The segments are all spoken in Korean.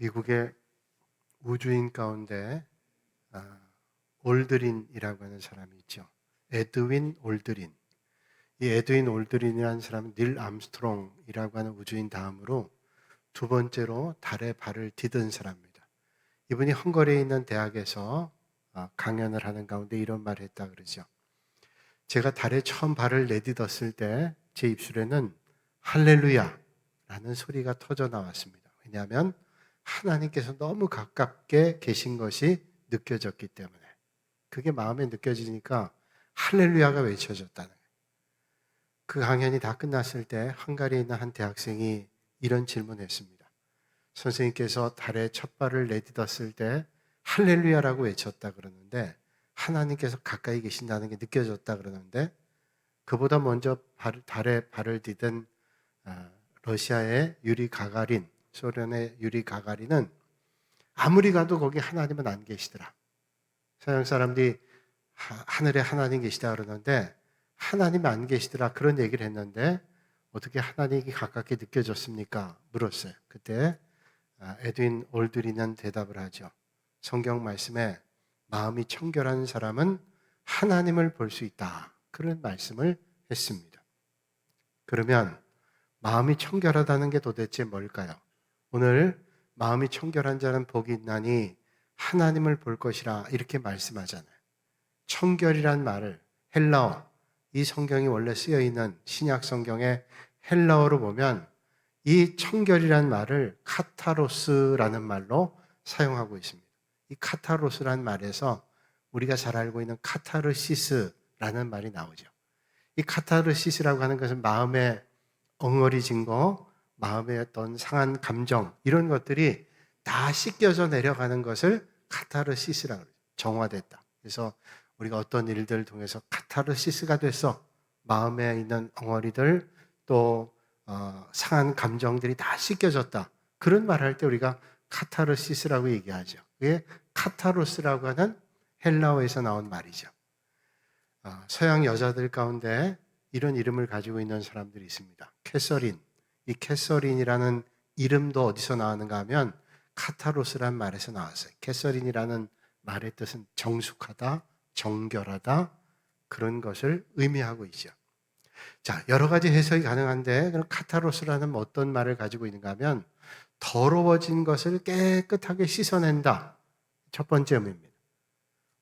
미국의 우주인 가운데 올드린이라고 하는 사람이 있죠. 에드윈 올드린. 이 에드윈 올드린이라는 사람은 닐 암스트롱이라고 하는 우주인 다음으로 두 번째로 달에 발을 디딘 사람입니다. 이분이 헝가리에 있는 대학에서 강연을 하는 가운데 이런 말을 했다 그러죠. 제가 달에 처음 발을 내딛었을 때 제 입술에는 할렐루야라는 소리가 터져 나왔습니다. 왜냐하면 하나님께서 너무 가깝게 계신 것이 느껴졌기 때문에, 그게 마음에 느껴지니까 할렐루야가 외쳐졌다는 거예요. 그 강연이 다 끝났을 때 헝가리에 있는 한 대학생이 이런 질문을 했습니다. 선생님께서 달에 첫 발을 내딛었을 때 할렐루야라고 외쳤다 그러는데, 하나님께서 가까이 계신다는 게 느껴졌다 그러는데, 그보다 먼저 달에 발을 디딘 러시아의 유리 가가린, 소련의 유리 가가린은 아무리 가도 거기 하나님은 안 계시더라. 서양 사람들이 하늘에 하나님 계시다 그러는데 하나님 안 계시더라 그런 얘기를 했는데, 어떻게 하나님이 가깝게 느껴졌습니까? 물었어요. 그때 에드윈 올드린은 대답을 하죠. 성경 말씀에 마음이 청결한 사람은 하나님을 볼 수 있다, 그런 말씀을 했습니다. 그러면 마음이 청결하다는 게 도대체 뭘까요? 오늘 마음이 청결한 자는 복이 있나니 하나님을 볼 것이라 이렇게 말씀하잖아요. 청결이란 말을 헬라어, 이 성경이 원래 쓰여 있는 신약 성경의 헬라어로 보면 이 청결이란 말을 카타로스라는 말로 사용하고 있습니다. 이 카타로스라는 말에서 우리가 잘 알고 있는 카타르시스라는 말이 나오죠. 이 카타르시스라고 하는 것은 마음에 엉어리진 거, 마음의 어떤 상한 감정, 이런 것들이 다 씻겨져 내려가는 것을 카타르시스라고 그러죠. 정화됐다. 그래서 우리가 어떤 일들을 통해서 카타르시스가 됐어. 마음에 있는 엉어리들, 또 상한 감정들이 다 씻겨졌다. 그런 말을 할 때 우리가 카타르시스라고 얘기하죠. 그게 카타로스라고 하는 헬라어에서 나온 말이죠. 서양 여자들 가운데 이런 이름을 가지고 있는 사람들이 있습니다. 캐서린. 이 캐서린이라는 이름도 어디서 나왔는가 하면 카타로스란 말에서 나왔어요. 캐서린이라는 말의 뜻은 정숙하다, 정결하다, 그런 것을 의미하고 있죠. 자, 여러 가지 해석이 가능한데, 그럼 카타로스라는 어떤 말을 가지고 있는가 하면 더러워진 것을 깨끗하게 씻어낸다. 첫 번째 의미입니다.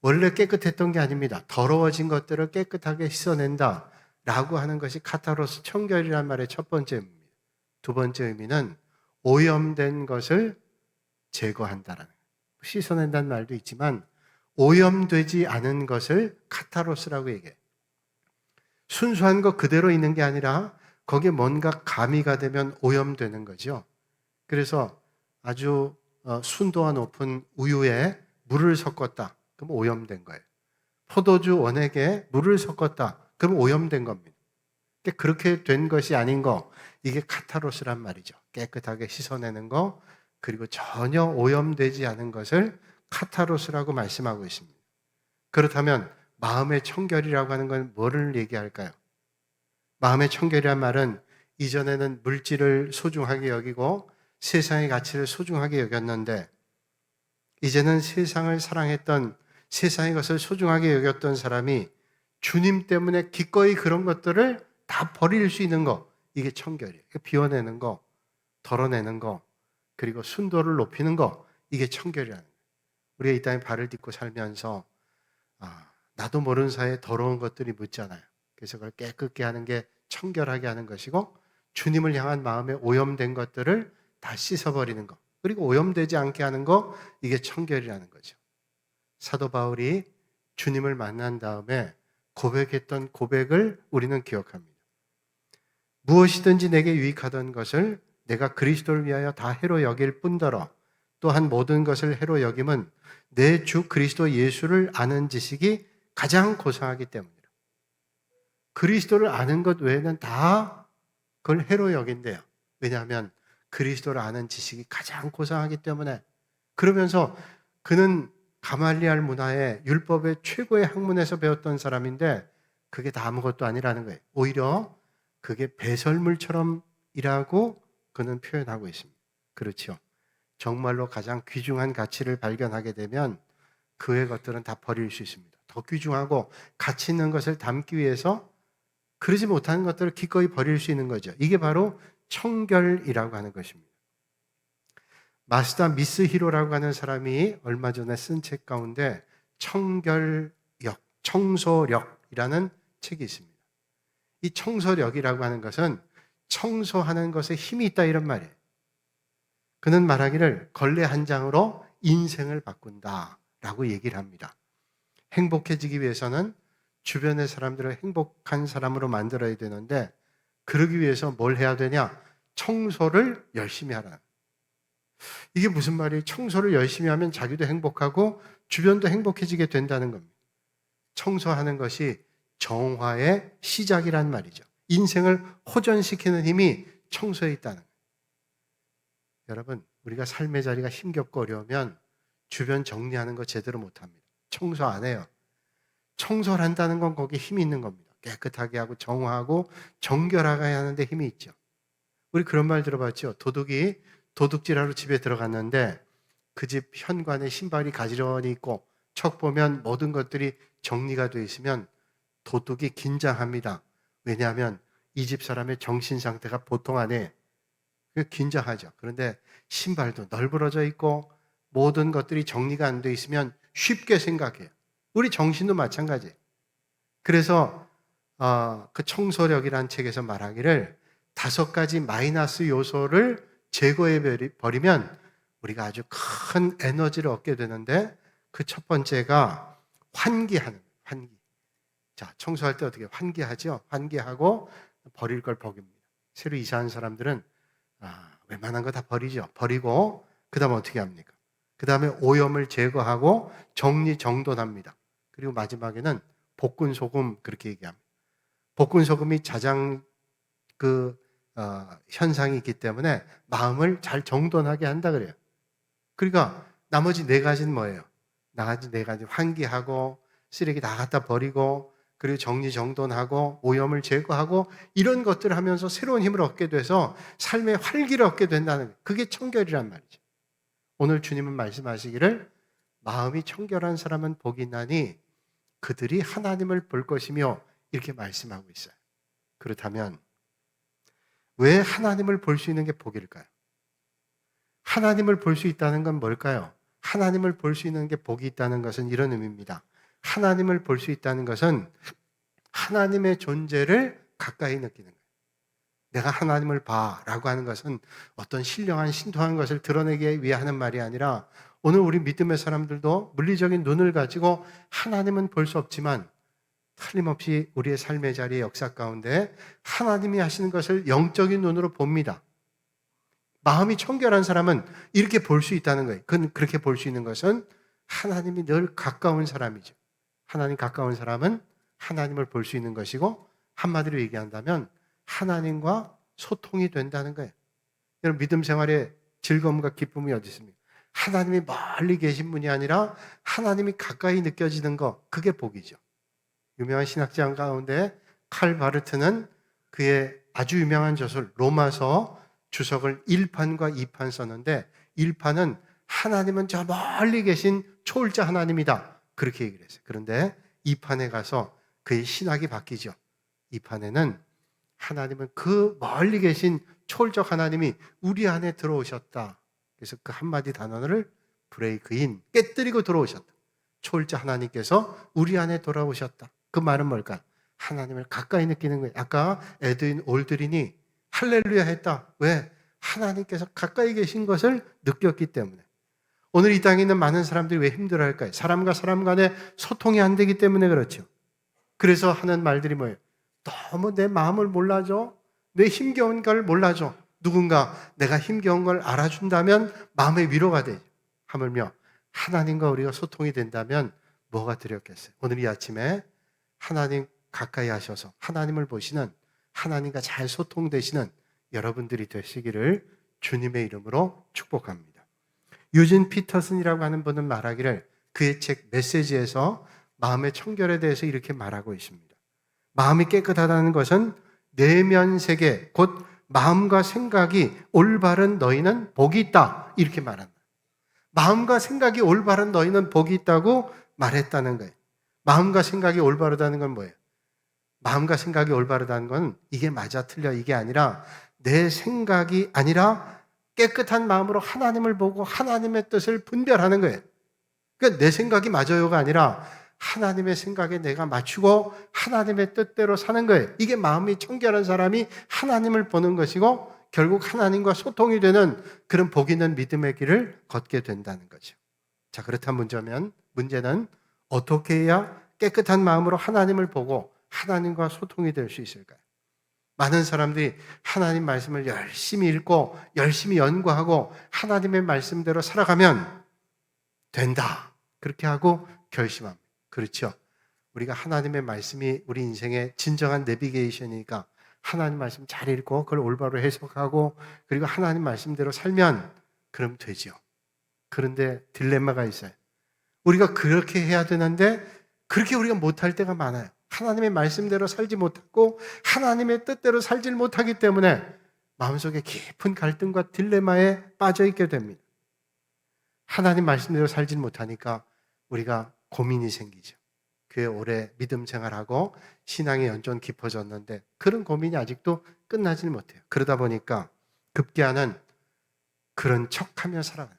원래 깨끗했던 게 아닙니다. 더러워진 것들을 깨끗하게 씻어낸다 라고 하는 것이 카타로스, 청결이란 말의 첫 번째 의미입니다. 두 번째 의미는 오염된 것을 제거한다라는 거예요. 씻어낸다는 말도 있지만 오염되지 않은 것을 카타로스라고 얘기해요. 순수한 것 그대로 있는 게 아니라 거기에 뭔가 가미가 되면 오염되는 거죠. 그래서 아주 순도가 높은 우유에 물을 섞었다. 그럼 오염된 거예요. 포도주 원액에 물을 섞었다. 그럼 오염된 겁니다. 그렇게 된 것이 아닌 거, 이게 카타로스란 말이죠. 깨끗하게 씻어내는 거, 그리고 전혀 오염되지 않은 것을 카타로스라고 말씀하고 있습니다. 그렇다면 마음의 청결이라고 하는 건 뭐를 얘기할까요? 마음의 청결이란 말은 이전에는 물질을 소중하게 여기고 세상의 가치를 소중하게 여겼는데, 이제는 세상을 사랑했던, 세상의 것을 소중하게 여겼던 사람이 주님 때문에 기꺼이 그런 것들을 다 버릴 수 있는 거, 이게 청결이에요. 비워내는 거, 덜어내는 거, 그리고 순도를 높이는 거, 이게 청결이라는 거예요. 우리가 이 땅에 발을 딛고 살면서 나도 모르는 사이에 더러운 것들이 묻잖아요. 그래서 그걸 깨끗게 하는 게 청결하게 하는 것이고, 주님을 향한 마음에 오염된 것들을 다 씻어버리는 것, 그리고 오염되지 않게 하는 거, 이게 청결이라는 거죠. 사도 바울이 주님을 만난 다음에 고백했던 고백을 우리는 기억합니다. 무엇이든지 내게 유익하던 것을 내가 그리스도를 위하여 다 해로 여길 뿐더러 또한 모든 것을 해로 여김은 내 주 그리스도 예수를 아는 지식이 가장 고상하기 때문이라. 그리스도를 아는 것 외에는 다 그걸 해로 여긴대요. 왜냐하면 그리스도를 아는 지식이 가장 고상하기 때문에. 그러면서 그는 가말리알 문화의 율법의 최고의 학문에서 배웠던 사람인데 그게 다 아무것도 아니라는 거예요. 오히려 그게 배설물처럼 이라고 그는 표현하고 있습니다. 그렇죠. 정말로 가장 귀중한 가치를 발견하게 되면 그 외의 것들은 다 버릴 수 있습니다. 더 귀중하고 가치 있는 것을 담기 위해서 그러지 못하는 것들을 기꺼이 버릴 수 있는 거죠. 이게 바로 청결이라고 하는 것입니다. 마스다 미스 히로라고 하는 사람이 얼마 전에 쓴 책 가운데 청결력, 청소력이라는 책이 있습니다. 이 청소력이라고 하는 것은 청소하는 것에 힘이 있다 이런 말이에요. 그는 말하기를 걸레 한 장으로 인생을 바꾼다라고 얘기를 합니다. 행복해지기 위해서는 주변의 사람들을 행복한 사람으로 만들어야 되는데 그러기 위해서 뭘 해야 되냐? 청소를 열심히 하라. 이게 무슨 말이에요? 청소를 열심히 하면 자기도 행복하고 주변도 행복해지게 된다는 겁니다. 청소하는 것이 정화의 시작이란 말이죠. 인생을 호전시키는 힘이 청소에 있다는 거예요. 여러분, 우리가 삶의 자리가 힘겹고 어려우면 주변 정리하는 거 제대로 못합니다. 청소 안 해요. 청소를 한다는 건 거기에 힘이 있는 겁니다. 깨끗하게 하고 정화하고 정결하게 하는데 힘이 있죠. 우리 그런 말 들어봤죠. 도둑이 도둑질하러 집에 들어갔는데 그 집 현관에 신발이 가지런히 있고 척 보면 모든 것들이 정리가 되어 있으면 도둑이 긴장합니다. 왜냐하면 이 집 사람의 정신 상태가 보통 아니에요. 긴장하죠. 그런데 신발도 널브러져 있고 모든 것들이 정리가 안 되어 있으면 쉽게 생각해요. 우리 정신도 마찬가지예요. 그래서 그 청소력이라는 책에서 말하기를 5가지 마이너스 요소를 제거해 버리면 우리가 아주 큰 에너지를 얻게 되는데 그 첫 번째가 환기하는 거예요. 환기. 자, 청소할 때 어떻게 환기하죠? 환기하고 버릴 걸 버립니다. 새로 이사한 사람들은 웬만한 거 다 버리죠. 버리고 그 다음에 어떻게 합니까? 그 다음에 오염을 제거하고 정리정돈합니다. 그리고 마지막에는 볶은소금 그렇게 얘기합니다. 볶은소금이 자장 현상이 있기 때문에 마음을 잘 정돈하게 한다 그래요. 그러니까 나머지 4가지는 뭐예요? 나머지 4가지 환기하고 쓰레기 다 갖다 버리고 그리고 정리정돈하고 오염을 제거하고 이런 것들을 하면서 새로운 힘을 얻게 돼서 삶의 활기를 얻게 된다는 거예요. 그게 청결이란 말이죠. 오늘 주님은 말씀하시기를 마음이 청결한 사람은 복이 있나니 그들이 하나님을 볼 것이며 이렇게 말씀하고 있어요. 그렇다면 왜 하나님을 볼 수 있는 게 복일까요? 하나님을 볼 수 있다는 건 뭘까요? 하나님을 볼 수 있는 게 복이 있다는 것은 이런 의미입니다. 하나님을 볼 수 있다는 것은 하나님의 존재를 가까이 느끼는 거예요. 내가 하나님을 봐라고 하는 것은 어떤 신령한 신통한 것을 드러내기 위해 하는 말이 아니라 오늘 우리 믿음의 사람들도 물리적인 눈을 가지고 하나님은 볼 수 없지만 틀림없이 우리의 삶의 자리의 역사 가운데 하나님이 하시는 것을 영적인 눈으로 봅니다. 마음이 청결한 사람은 이렇게 볼 수 있다는 거예요. 그렇게 볼 수 있는 것은 하나님이 늘 가까운 사람이죠. 하나님 가까운 사람은 하나님을 볼 수 있는 것이고 한마디로 얘기한다면 하나님과 소통이 된다는 거예요. 여러분 믿음 생활의 즐거움과 기쁨이 어디 있습니까? 하나님이 멀리 계신 분이 아니라 하나님이 가까이 느껴지는 것, 그게 복이죠. 유명한 신학자 가운데 칼 바르트는 그의 아주 유명한 저술 로마서 주석을 1판과 2판 썼는데 1판은 하나님은 저 멀리 계신 초월자 하나님이다 그렇게 얘기를 했어요. 그런데 2판에 가서 그의 신학이 바뀌죠. 2판에는 하나님은 그 멀리 계신 초월적 하나님이 우리 안에 들어오셨다. 그래서 그 한마디 단어를 브레이크인 깨뜨리고 들어오셨다. 초월자 하나님께서 우리 안에 돌아오셨다. 그 말은 뭘까? 하나님을 가까이 느끼는 거예요. 아까 에드윈 올드린이 할렐루야 했다. 왜? 하나님께서 가까이 계신 것을 느꼈기 때문에. 오늘 이 땅에 있는 많은 사람들이 왜 힘들어할까요? 사람과 사람 간에 소통이 안 되기 때문에 그렇죠. 그래서 하는 말들이 뭐예요? 너무 내 마음을 몰라줘. 내 힘겨운 걸 몰라줘. 누군가 내가 힘겨운 걸 알아준다면 마음의 위로가 되죠. 하물며 하나님과 우리가 소통이 된다면 뭐가 두렵겠어요? 오늘 이 아침에 하나님 가까이 하셔서 하나님을 보시는 하나님과 잘 소통되시는 여러분들이 되시기를 주님의 이름으로 축복합니다. 유진 피터슨이라고 하는 분은 말하기를 그의 책 메시지에서 마음의 청결에 대해서 이렇게 말하고 있습니다. 마음이 깨끗하다는 것은 내면 세계, 곧 마음과 생각이 올바른 너희는 복이 있다. 이렇게 말한다. 마음과 생각이 올바른 너희는 복이 있다고 말했다는 거예요. 마음과 생각이 올바르다는 건 뭐예요? 마음과 생각이 올바르다는 건 이게 맞아 틀려 이게 아니라 내 생각이 아니라 깨끗한 마음으로 하나님을 보고 하나님의 뜻을 분별하는 거예요. 그러니까 내 생각이 맞아요가 아니라 하나님의 생각에 내가 맞추고 하나님의 뜻대로 사는 거예요. 이게 마음이 청결한 사람이 하나님을 보는 것이고 결국 하나님과 소통이 되는 그런 복 있는 믿음의 길을 걷게 된다는 거죠. 자, 그렇다면 문제는 어떻게 해야 깨끗한 마음으로 하나님을 보고 하나님과 소통이 될 수 있을까요? 많은 사람들이 하나님 말씀을 열심히 읽고 열심히 연구하고 하나님의 말씀대로 살아가면 된다. 그렇게 하고 결심합니다. 그렇죠. 우리가 하나님의 말씀이 우리 인생의 진정한 내비게이션이니까 하나님 말씀 잘 읽고 그걸 올바로 해석하고 그리고 하나님 말씀대로 살면 그럼 되죠. 그런데 딜레마가 있어요. 우리가 그렇게 해야 되는데 그렇게 우리가 못할 때가 많아요. 하나님의 말씀대로 살지 못하고 하나님의 뜻대로 살지 못하기 때문에 마음속에 깊은 갈등과 딜레마에 빠져 있게 됩니다. 하나님 말씀대로 살지 못하니까 우리가 고민이 생기죠. 교회 오래 믿음 생활하고 신앙의 연전 깊어졌는데 그런 고민이 아직도 끝나지 못해요. 그러다 보니까 급기야는 그런 척하며 살아가요.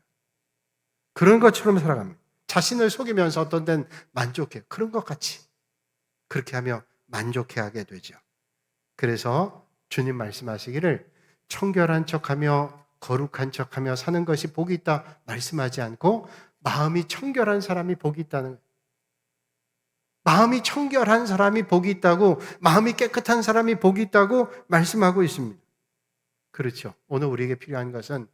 그런 것처럼 살아갑니다. 자신을 속이면서 어떤 데는 만족해요. 그런 것 같이. 그렇게 하며 만족해하게 되죠. 그래서 주님 말씀하시기를 청결한 척하며 거룩한 척하며 사는 것이 복이 있다 말씀하지 않고 마음이 청결한 사람이 복이 있다는 거예요. 마음이 청결한 사람이 복이 있다고 마음이 깨끗한 사람이 복이 있다고 말씀하고 있습니다. 그렇죠. 오늘 우리에게 필요한 것은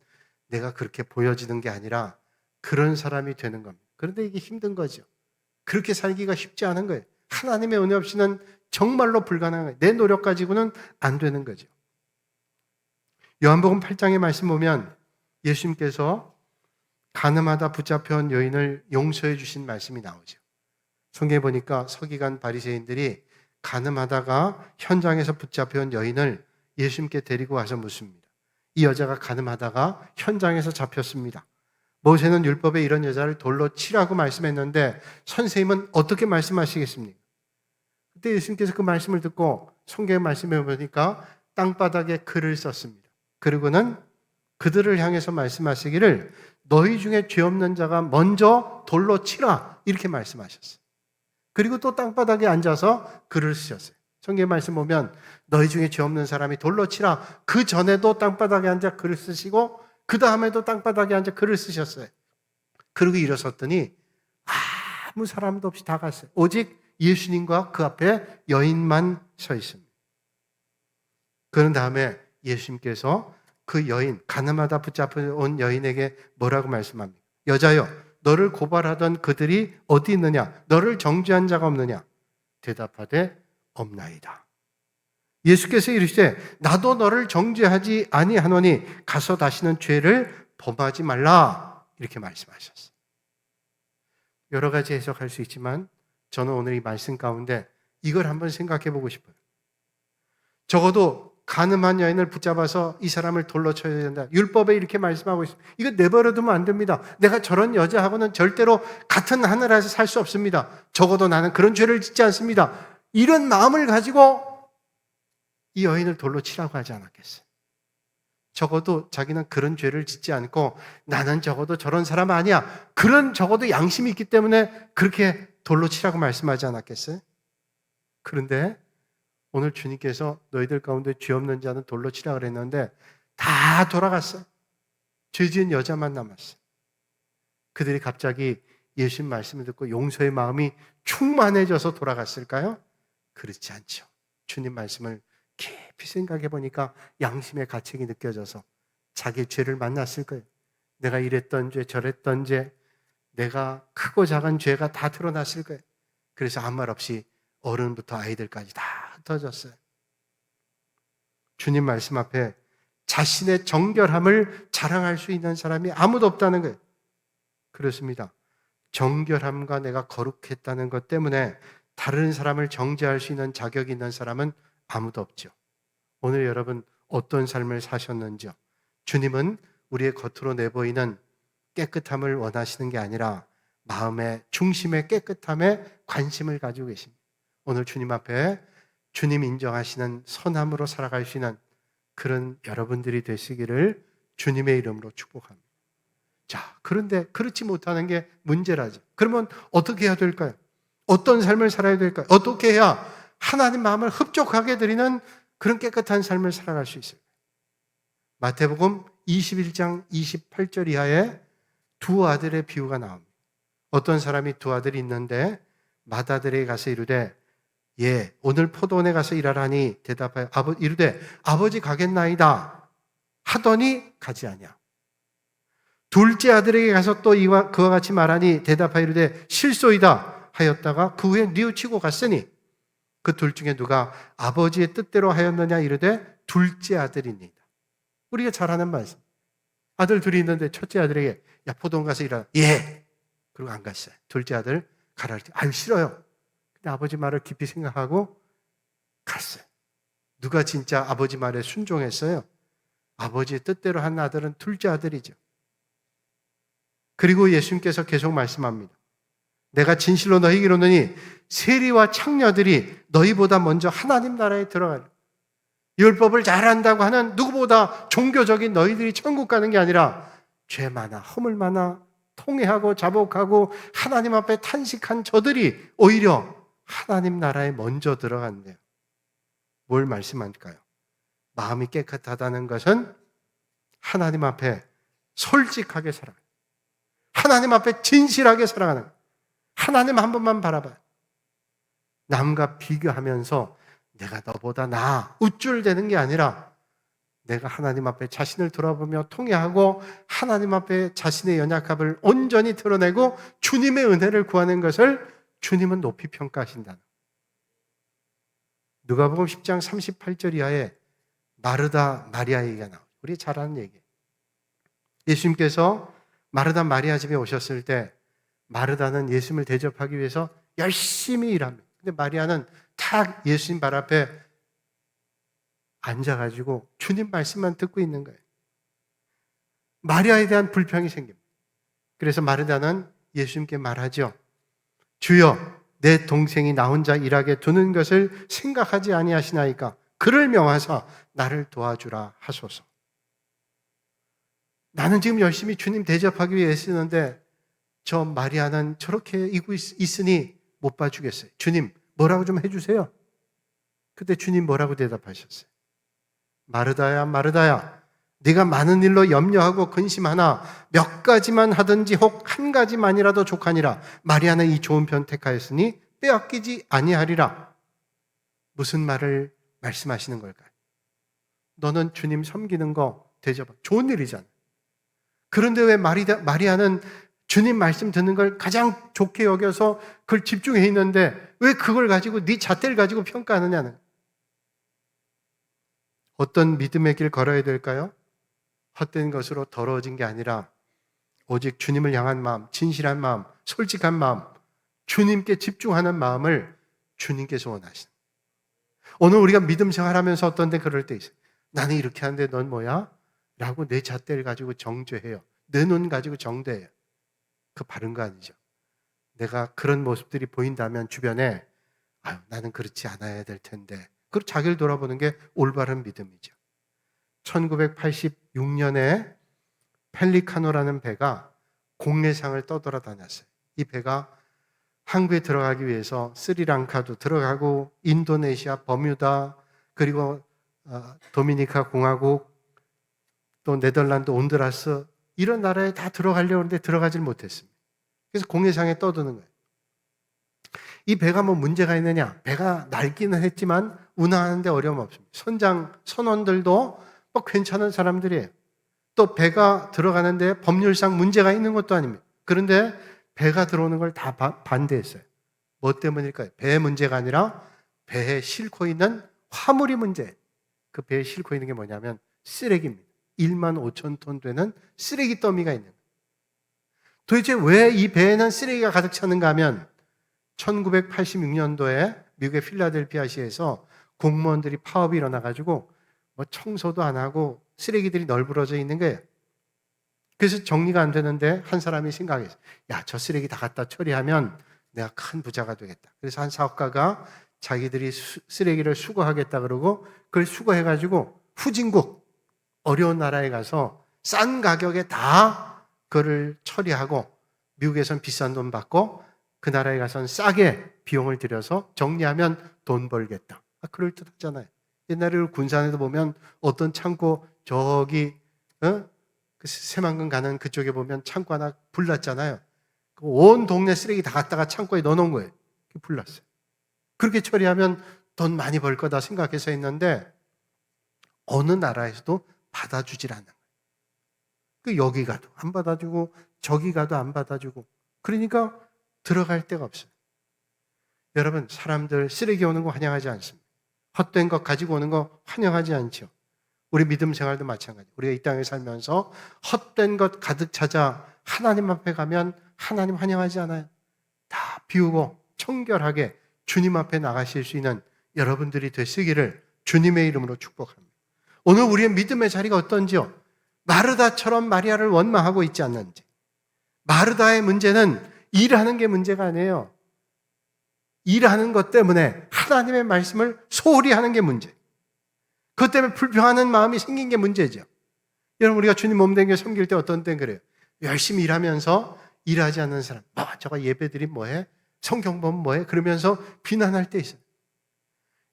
내가 그렇게 보여지는 게 아니라 그런 사람이 되는 겁니다. 그런데 이게 힘든 거죠. 그렇게 살기가 쉽지 않은 거예요. 하나님의 은혜 없이는 정말로 불가능한 거예요. 내 노력 가지고는 안 되는 거죠. 요한복음 8장의 말씀 보면 예수님께서 간음하다 붙잡혀온 여인을 용서해 주신 말씀이 나오죠. 성경에 보니까 서기관 바리새인들이 간음하다가 현장에서 붙잡혀온 여인을 예수님께 데리고 와서 묻습니다. 이 여자가 간음하다가 현장에서 잡혔습니다. 모세는 율법에 이런 여자를 돌로 치라고 말씀했는데 선생님은 어떻게 말씀하시겠습니까? 그때 예수님께서 그 말씀을 듣고 성경의 말씀에 보니까 땅바닥에 글을 썼습니다. 그리고는 그들을 향해서 말씀하시기를 너희 중에 죄 없는 자가 먼저 돌로 치라 이렇게 말씀하셨어요. 그리고 또 땅바닥에 앉아서 글을 쓰셨어요. 성경의 말씀 보면 너희 중에 죄 없는 사람이 돌로 치라. 그 전에도 땅바닥에 앉아 글을 쓰시고 그 다음에도 땅바닥에 앉아 글을 쓰셨어요. 그리고 일어섰더니 아무 사람도 없이 다 갔어요. 오직 예수님과 그 앞에 여인만 서 있습니다. 그런 다음에 예수님께서 그 여인, 가늠하다 붙잡혀온 여인에게 뭐라고 말씀합니까? 여자여, 너를 고발하던 그들이 어디 있느냐? 너를 정죄한 자가 없느냐? 대답하되 없나이다. 예수께서 이르시되 나도 너를 정죄하지 아니하노니 가서 다시는 죄를 범하지 말라. 이렇게 말씀하셨어요. 여러 가지 해석할 수 있지만 저는 오늘 이 말씀 가운데 이걸 한번 생각해 보고 싶어요. 적어도 간음한 여인을 붙잡아서 이 사람을 돌로 쳐야 된다. 율법에 이렇게 말씀하고 있습니다. 이거 내버려두면 안 됩니다. 내가 저런 여자하고는 절대로 같은 하늘에서 살 수 없습니다. 적어도 나는 그런 죄를 짓지 않습니다. 이런 마음을 가지고 이 여인을 돌로 치라고 하지 않았겠어요. 적어도 자기는 그런 죄를 짓지 않고 나는 적어도 저런 사람 아니야. 그런 적어도 양심이 있기 때문에 그렇게 돌로 치라고 말씀하지 않았겠어요? 그런데 오늘 주님께서 너희들 가운데 죄 없는 자는 돌로 치라 그랬는데 다 돌아갔어요. 죄 지은 여자만 남았어요. 그들이 갑자기 예수님 말씀을 듣고 용서의 마음이 충만해져서 돌아갔을까요? 그렇지 않죠. 주님 말씀을 깊이 생각해 보니까 양심의 가책이 느껴져서 자기의 죄를 만났을 거예요. 내가 이랬던 죄, 저랬던 죄, 내가 크고 작은 죄가 다 드러났을 거예요. 그래서 아무 말 없이 어른부터 아이들까지 다 흩어졌어요. 주님 말씀 앞에 자신의 정결함을 자랑할 수 있는 사람이 아무도 없다는 거예요. 그렇습니다. 정결함과 내가 거룩했다는 것 때문에 다른 사람을 정죄할 수 있는 자격이 있는 사람은 아무도 없죠. 오늘 여러분 어떤 삶을 사셨는지요. 주님은 우리의 겉으로 내보이는 깨끗함을 원하시는 게 아니라 마음의 중심의 깨끗함에 관심을 가지고 계십니다. 오늘 주님 앞에 주님 인정하시는 선함으로 살아갈 수 있는 그런 여러분들이 되시기를 주님의 이름으로 축복합니다. 자, 그런데 그렇지 못하는 게 문제라죠. 그러면 어떻게 해야 될까요? 어떤 삶을 살아야 될까요? 어떻게 해야 하나님 마음을 흡족하게 드리는 그런 깨끗한 삶을 살아갈 수 있을까요? 마태복음 21장 28절 이하에 두 아들의 비유가 나옵니다. 어떤 사람이 두 아들이 있는데 맏아들에게 가서 이르되 예, 오늘 포도원에 가서 일하라니 대답하여 이르되 아버지 가겠나이다 하더니 가지 아니하. 둘째 아들에게 가서 또 그와 같이 말하니 대답하여 이르되 실소이다 하였다가 그 후에 뉘우치고 갔으니 그 둘 중에 누가 아버지의 뜻대로 하였느냐 이르되 둘째 아들이니이다. 우리가 잘 아는 말씀. 아들 둘이 있는데 첫째 아들에게 야 포도원 가서 일하라. 예. 그리고 안 갔어요. 둘째 아들 가라 할 때 아유 싫어요. 근데 아버지 말을 깊이 생각하고 갔어요. 누가 진짜 아버지 말에 순종했어요? 아버지의 뜻대로 한 아들은 둘째 아들이죠. 그리고 예수님께서 계속 말씀합니다. 내가 진실로 너희에게 이르노니 세리와 창녀들이 너희보다 먼저 하나님 나라에 들어가리라. 율법을 잘한다고 하는 누구보다 종교적인 너희들이 천국 가는 게 아니라 죄 많아 허물 많아 통회하고 자복하고 하나님 앞에 탄식한 저들이 오히려 하나님 나라에 먼저 들어간대요. 뭘 말씀할까요? 마음이 깨끗하다는 것은 하나님 앞에 솔직하게 살아가요. 하나님 앞에 진실하게 살아가는 거예요. 하나님 한 번만 바라봐요. 남과 비교하면서 내가 너보다 나아 우쭐대는 게 아니라 내가 하나님 앞에 자신을 돌아보며 통회하고 하나님 앞에 자신의 연약함을 온전히 드러내고 주님의 은혜를 구하는 것을 주님은 높이 평가하신다. 누가복음 10장 38절 이하에 마르다 마리아 얘기가 나와요. 우리 잘 아는 얘기예요. 예수님께서 마르다 마리아 집에 오셨을 때 마르다는 예수님을 대접하기 위해서 열심히 일합니다. 근데 마리아는 탁 예수님 발 앞에 앉아가지고 주님 말씀만 듣고 있는 거예요. 마리아에 대한 불평이 생깁니다. 그래서 마르다는 예수님께 말하죠. 주여, 내 동생이 나 혼자 일하게 두는 것을 생각하지 아니하시나이까 그를 명하사 나를 도와주라 하소서. 나는 지금 열심히 주님 대접하기 위해 애쓰는데 저 마리아는 저렇게 이고 있으니 못 봐주겠어요. 주님 뭐라고 좀 해주세요. 그때 주님 뭐라고 대답하셨어요? 마르다야 마르다야 네가 많은 일로 염려하고 근심하나 몇 가지만 하든지 혹 한 가지만이라도 족하니라. 마리아는 이 좋은 편 택하였으니 빼앗기지 아니하리라. 무슨 말을 말씀하시는 걸까요? 너는 주님 섬기는 거 대접하 좋은 일이잖아. 그런데 왜 마리아는 주님 말씀 듣는 걸 가장 좋게 여겨서 그걸 집중해 있는데 왜 그걸 가지고 네 잣대를 가지고 평가하느냐는. 어떤 믿음의 길 걸어야 될까요? 헛된 것으로 더러워진 게 아니라 오직 주님을 향한 마음, 진실한 마음, 솔직한 마음, 주님께 집중하는 마음을 주님께서 원하시는. 오늘 우리가 믿음 생활하면서 어떤 데 그럴 때 있어요. 나는 이렇게 하는데 넌 뭐야? 라고 내 잣대를 가지고 정죄해요. 내 눈 가지고 정죄해요. 그 바른 거 아니죠. 내가 그런 모습들이 보인다면 주변에 아유, 나는 그렇지 않아야 될 텐데. 그리고 자기를 돌아보는 게 올바른 믿음이죠. 1986년에 펠리카노라는 배가 공해상을 떠돌아다녔어요. 이 배가 항구에 들어가기 위해서 스리랑카도 들어가고 인도네시아, 버뮤다, 그리고 도미니카 공화국, 또 네덜란드, 온두라스 이런 나라에 다 들어가려고 하는데 들어가질 못했습니다. 그래서 공해상에 떠드는 거예요. 이 배가 뭐 문제가 있느냐? 배가 낡기는 했지만 운항하는데 어려움 없습니다. 선원들도 뭐 괜찮은 사람들이에요. 또 배가 들어가는데 법률상 문제가 있는 것도 아닙니다. 그런데 배가 들어오는 걸 다 반대했어요. 뭐 때문일까요? 배의 문제가 아니라 배에 싣고 있는 화물이 문제. 그 배에 싣고 있는 게 뭐냐면 쓰레기입니다. 1만 5천 톤 되는 쓰레기 더미가 있는 거예요. 도대체 왜 이 배에는 쓰레기가 가득 차는가 하면 1986년도에 미국의 필라델피아시에서 공무원들이 파업이 일어나가지고 뭐 청소도 안 하고 쓰레기들이 널브러져 있는 거예요. 그래서 정리가 안 되는데 한 사람이 생각했어요. 야, 저 쓰레기 다 갖다 처리하면 내가 큰 부자가 되겠다. 그래서 한 사업가가 자기들이 쓰레기를 수거하겠다 그러고 그걸 수거해가지고 후진국, 어려운 나라에 가서 싼 가격에 다 그거를 처리하고 미국에선 비싼 돈 받고 그 나라에 가서는 싸게 비용을 들여서 정리하면 돈 벌겠다. 그럴듯하잖아요. 옛날에 군산에도 보면 어떤 창고 저기 그 새만금 가는 그쪽에 보면 창고 하나 불났잖아요. 온 동네 쓰레기 다 갖다가 창고에 넣어놓은 거예요. 불났어요. 그렇게 처리하면 돈 많이 벌 거다 생각해서 했는데 어느 나라에서도 받아주질 않는 거예요. 그 여기 가도 안 받아주고 저기 가도 안 받아주고 그러니까 들어갈 데가 없어요. 여러분, 사람들 쓰레기 오는 거 환영하지 않습니다. 헛된 것 가지고 오는 거 환영하지 않죠. 우리 믿음 생활도 마찬가지. 우리가 이 땅에 살면서 헛된 것 가득 찾아 하나님 앞에 가면 하나님 환영하지 않아요. 다 비우고 청결하게 주님 앞에 나가실 수 있는 여러분들이 되시기를 주님의 이름으로 축복합니다. 오늘 우리의 믿음의 자리가 어떤지요? 마르다처럼 마리아를 원망하고 있지 않는지. 마르다의 문제는 일하는 게 문제가 아니에요. 일하는 것 때문에 하나님의 말씀을 소홀히 하는 게 문제. 그것 때문에 불평하는 마음이 생긴 게 문제죠. 여러분, 우리가 주님 몸된 섬길 때 어떤 때는 그래요. 열심히 일하면서 일하지 않는 사람, 저거 예배드림 뭐해? 성경 보면 뭐해? 그러면서 비난할 때 있어요.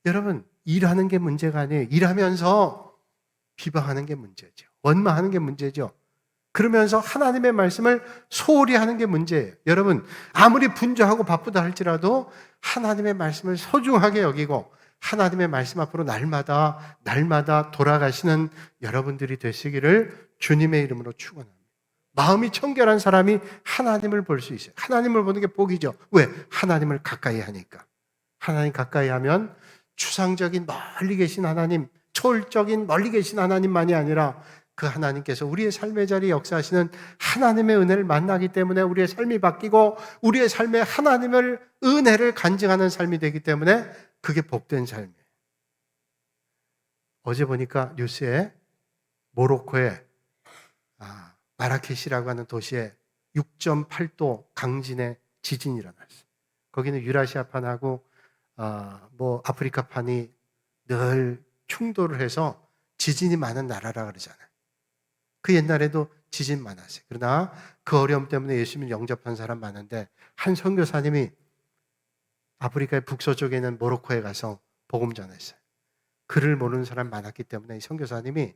여러분, 일하는 게 문제가 아니에요. 일하면서 비방하는 게 문제죠. 원망하는 게 문제죠. 그러면서 하나님의 말씀을 소홀히 하는 게 문제예요. 여러분, 아무리 분주하고 바쁘다 할지라도 하나님의 말씀을 소중하게 여기고 하나님의 말씀 앞으로 날마다 돌아가시는 여러분들이 되시기를 주님의 이름으로 축원합니다. 마음이 청결한 사람이 하나님을 볼 수 있어요. 하나님을 보는 게 복이죠. 왜? 하나님을 가까이 하니까. 하나님 가까이 하면 추상적인 멀리 계신 하나님, 초월적인 멀리 계신 하나님만이 아니라 그 하나님께서 우리의 삶의 자리에 역사하시는 하나님의 은혜를 만나기 때문에 우리의 삶이 바뀌고 우리의 삶에 하나님의 은혜를 간증하는 삶이 되기 때문에 그게 복된 삶이에요. 어제 보니까 뉴스에 모로코의 마라케시라고 하는 도시에 6.8도 강진의 지진이 일어났어요. 거기는 유라시아판하고 아프리카판이 늘 충돌을 해서 지진이 많은 나라라 그러잖아요. 그 옛날에도 지진 많았어요. 그러나 그 어려움 때문에 예수님을 영접한 사람 많은데 한 선교사님이 아프리카의 북서쪽에 있는 모로코에 가서 복음 전했어요. 글을 모르는 사람 많았기 때문에 이 선교사님이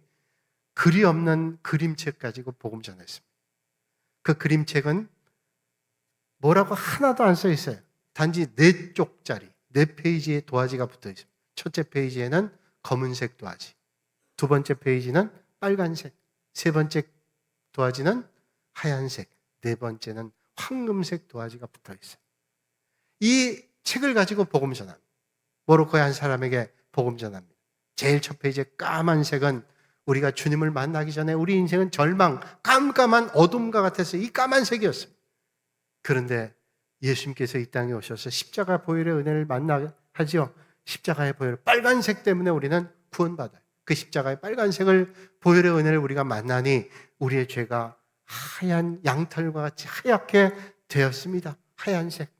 글이 없는 그림책 가지고 복음 전했습니다. 그 그림책은 뭐라고 하나도 안 써 있어요. 단지 4쪽짜리, 4페이지의 도화지가 붙어 있습니다. 첫째 페이지에는 검은색 도화지, 두 번째 페이지는 빨간색, 세 번째 도화지는 하얀색, 네 번째는 황금색 도화지가 붙어 있어요. 이 책을 가지고 복음 전합니다. 모로코의 한 사람에게 복음 전합니다. 제일 첫 페이지에 까만색은 우리가 주님을 만나기 전에 우리 인생은 절망, 깜깜한 어둠과 같았어요. 이 까만색이었습니다. 그런데 예수님께서 이 땅에 오셔서 십자가 보혈의 은혜를 만나하죠. 십자가의 보혈, 빨간색 때문에 우리는 구원받아요. 그 십자가의 빨간색을 보혈의 은혜를 우리가 만나니 우리의 죄가 하얀 양털과 같이 하얗게 되었습니다. 하얀색.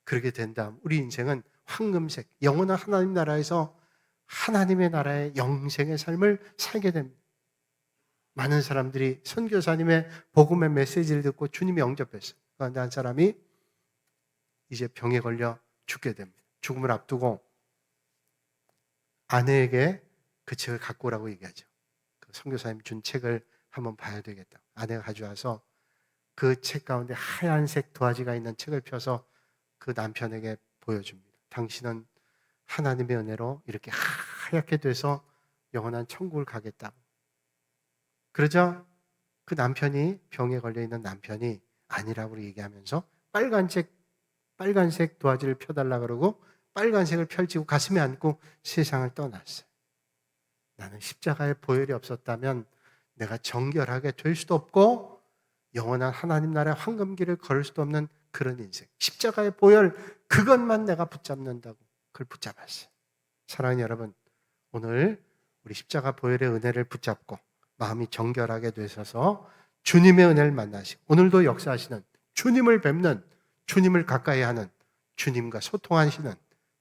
그렇게 된 다음 우리 인생은 황금색, 영원한 하나님 나라에서 하나님의 나라의 영생의 삶을 살게 됩니다. 많은 사람들이 선교사님의 복음의 메시지를 듣고 주님이 영접했어요. 그런데 한 사람이 이제 병에 걸려 죽게 됩니다. 죽음을 앞두고 아내에게 그 책을 갖고 오라고 얘기하죠. 그 선교사님 준 책을 한번 봐야 되겠다. 아내가 가져와서 그 책 가운데 하얀색 도화지가 있는 책을 펴서 그 남편에게 보여줍니다. 당신은 하나님의 은혜로 이렇게 하얗게 돼서 영원한 천국을 가겠다고. 그러자 그 남편이, 병에 걸려있는 남편이 아니라고 얘기하면서 빨간색 도화지를 펴달라 그러고 빨간색을 펼치고 가슴에 안고 세상을 떠났어요. 나는 십자가의 보혈이 없었다면 내가 정결하게 될 수도 없고 영원한 하나님 나라의 황금길을 걸을 수도 없는 그런 인생. 십자가의 보혈, 그것만 내가 붙잡는다고 그걸 붙잡았어요. 사랑하는 여러분, 오늘 우리 십자가 보혈의 은혜를 붙잡고 마음이 정결하게 되셔서 주님의 은혜를 만나시고 오늘도 역사하시는 주님을 뵙는, 주님을 가까이 하는, 주님과 소통하시는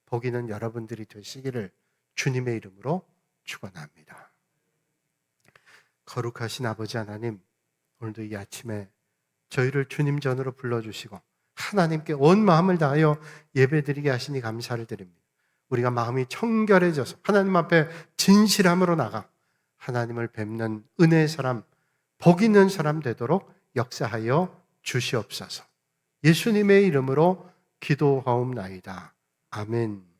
복 있는 여러분들이 되시기를 주님의 이름으로 축원합니다. 거룩하신 아버지 하나님, 오늘도 이 아침에 저희를 주님 전으로 불러주시고 하나님께 온 마음을 다하여 예배드리게 하시니 감사를 드립니다. 우리가 마음이 청결해져서 하나님 앞에 진실함으로 나가 하나님을 뵙는 은혜의 사람, 복 있는 사람 되도록 역사하여 주시옵소서. 예수님의 이름으로 기도하옵나이다. 아멘.